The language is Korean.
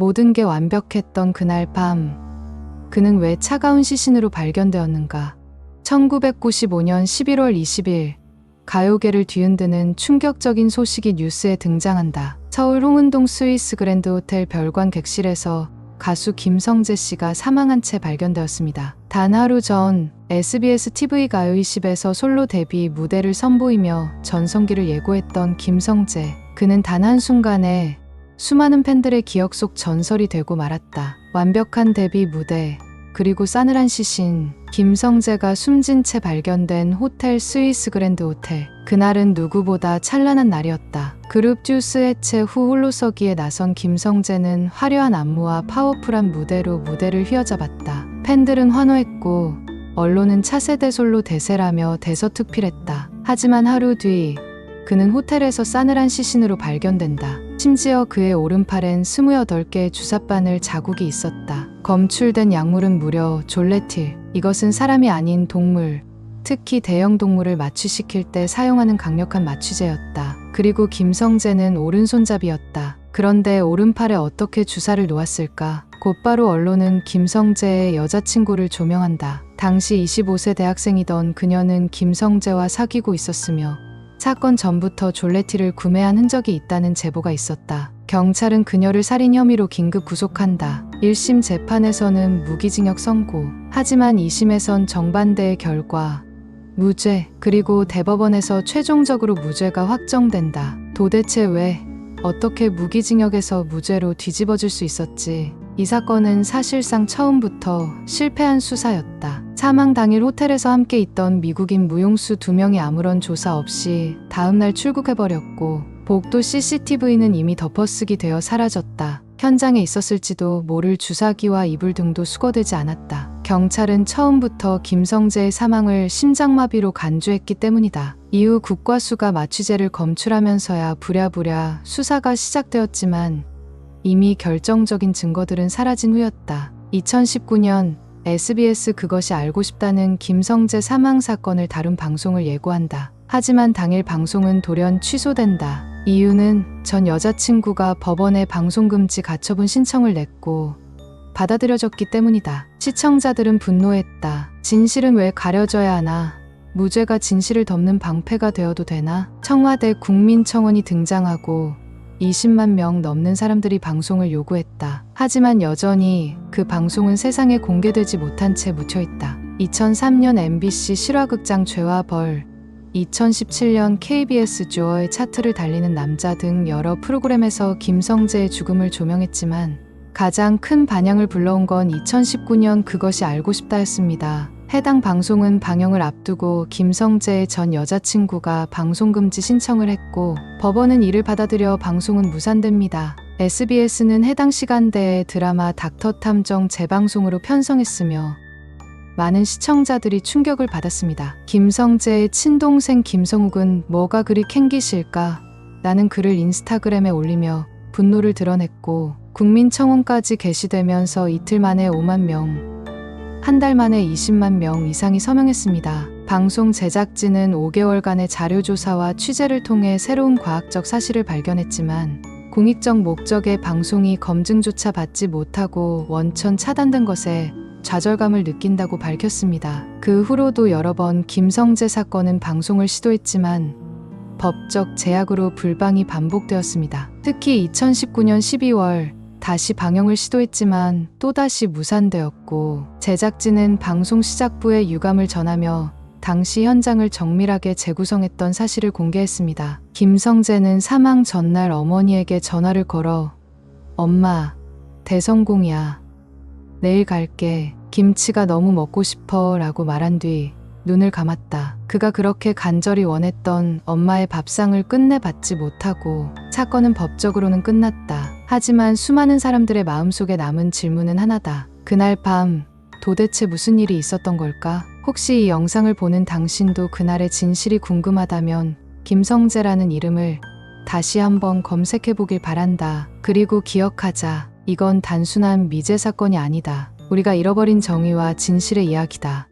모든 게 완벽했던 그날 밤, 그는 왜 차가운 시신으로 발견되었는가? 1995년 11월 20일, 가요계를 뒤흔드는 충격적인 소식이 뉴스에 등장한다. 서울 홍은동 스위스 그랜드 호텔 별관 객실에서 가수 김성재 씨가 사망한 채 발견되었습니다. 단 하루 전 SBS TV 가요 20에서 솔로 데뷔 무대를 선보이며 전성기를 예고했던 김성재. 그는 단 한순간에 수많은 팬들의 기억 속 전설이 되고 말았다. 완벽한 데뷔 무대, 그리고 싸늘한 시신. 김성재가 숨진 채 발견된 호텔 스위스 그랜드 호텔. 그날은 누구보다 찬란한 날이었다. 그룹 듀스 해체 후 홀로서기에 나선 김성재는 화려한 안무와 파워풀한 무대로 무대를 휘어잡았다. 팬들은 환호했고 언론은 차세대 솔로 대세라며 대서특필했다. 하지만 하루 뒤 그는 호텔에서 싸늘한 시신으로 발견된다. 심지어 그의 오른팔엔 28개의 주사바늘 자국이 있었다. 검출된 약물은 무려 졸레틸. 이것은 사람이 아닌 동물, 특히 대형 동물을 마취시킬 때 사용하는 강력한 마취제였다. 그리고 김성재는 오른손잡이였다. 그런데 오른팔에 어떻게 주사를 놓았을까? 곧바로 언론은 김성재의 여자친구를 조명한다. 당시 25세 대학생이던 그녀는 김성재와 사귀고 있었으며 사건 전부터 졸레틸을 구매한 흔적이 있다는 제보가 있었다. 경찰은 그녀를 살인 혐의로 긴급 구속한다. 1심 재판에서는 무기징역 선고. 하지만 2심에선 정반대의 결과, 무죄. 그리고 대법원에서 최종적으로 무죄가 확정된다. 도대체 왜, 어떻게 무기징역에서 무죄로 뒤집어질 수 있었지? 이 사건은 사실상 처음부터 실패한 수사였다. 사망 당일 호텔에서 함께 있던 미국인 무용수 2명이 아무런 조사 없이 다음날 출국해버렸고, 복도 CCTV는 이미 덮어쓰기 되어 사라졌다. 현장에 있었을지도 모를 주사기와 이불 등도 수거되지 않았다. 경찰은 처음부터 김성재의 사망을 심장마비로 간주했기 때문이다. 이후 국과수가 마취제를 검출하면서야 부랴부랴 수사가 시작되었지만 이미 결정적인 증거들은 사라진 후였다. 2019년 SBS 그것이 알고 싶다는 김성재 사망 사건을 다룬 방송을 예고한다. 하지만 당일 방송은 돌연 취소된다. 이유는 전 여자친구가 법원에 방송금지 가처분 신청을 냈고 받아들여졌기 때문이다. 시청자들은 분노했다. 진실은 왜 가려져야 하나? 무죄가 진실을 덮는 방패가 되어도 되나? 청와대 국민청원이 등장하고 20만 명 넘는 사람들이 방송을 요구했다. 하지만 여전히 그 방송은 세상에 공개되지 못한 채 묻혀있다. 2003년 MBC 실화극장 죄와 벌, 2017년 KBS 주어의 차트를 달리는 남자 등 여러 프로그램에서 김성재의 죽음을 조명했지만 가장 큰 반향을 불러온 건 2019년 그것이 알고 싶다였습니다. 해당 방송은 방영을 앞두고 김성재의 전 여자친구가 방송금지 신청을 했고 법원은 이를 받아들여 방송은 무산됩니다. SBS는 해당 시간대에 드라마 닥터 탐정 재방송으로 편성했으며 많은 시청자들이 충격을 받았습니다. 김성재의 친동생 김성욱은 뭐가 그리 캥기실까? 라는 글을 인스타그램에 올리며 분노를 드러냈고 국민청원까지 게시되면서 이틀 만에 5만 명, 한 달 만에 20만 명 이상이 서명했습니다. 방송 제작진은 5개월간의 자료조사와 취재를 통해 새로운 과학적 사실을 발견했지만 공익적 목적의 방송이 검증조차 받지 못하고 원천 차단된 것에 좌절감을 느낀다고 밝혔습니다. 그 후로도 여러 번 김성재 사건은 방송을 시도했지만 법적 제약으로 불방이 반복되었습니다. 특히 2019년 12월 다시 방영을 시도했지만 또다시 무산되었고 제작진은 방송 시작부에 유감을 전하며 당시 현장을 정밀하게 재구성했던 사실을 공개했습니다. 김성재는 사망 전날 어머니에게 전화를 걸어 엄마, 대성공이야. 내일 갈게. 김치가 너무 먹고 싶어 라고 말한 뒤 눈을 감았다. 그가 그렇게 간절히 원했던 엄마의 밥상을 끝내 받지 못하고 사건은 법적으로는 끝났다. 하지만 수많은 사람들의 마음속에 남은 질문은 하나다. 그날 밤 도대체 무슨 일이 있었던 걸까? 혹시 이 영상을 보는 당신도 그날의 진실이 궁금하다면 김성재라는 이름을 다시 한번 검색해보길 바란다. 그리고 기억하자. 이건 단순한 미제 사건이 아니다. 우리가 잃어버린 정의와 진실의 이야기다.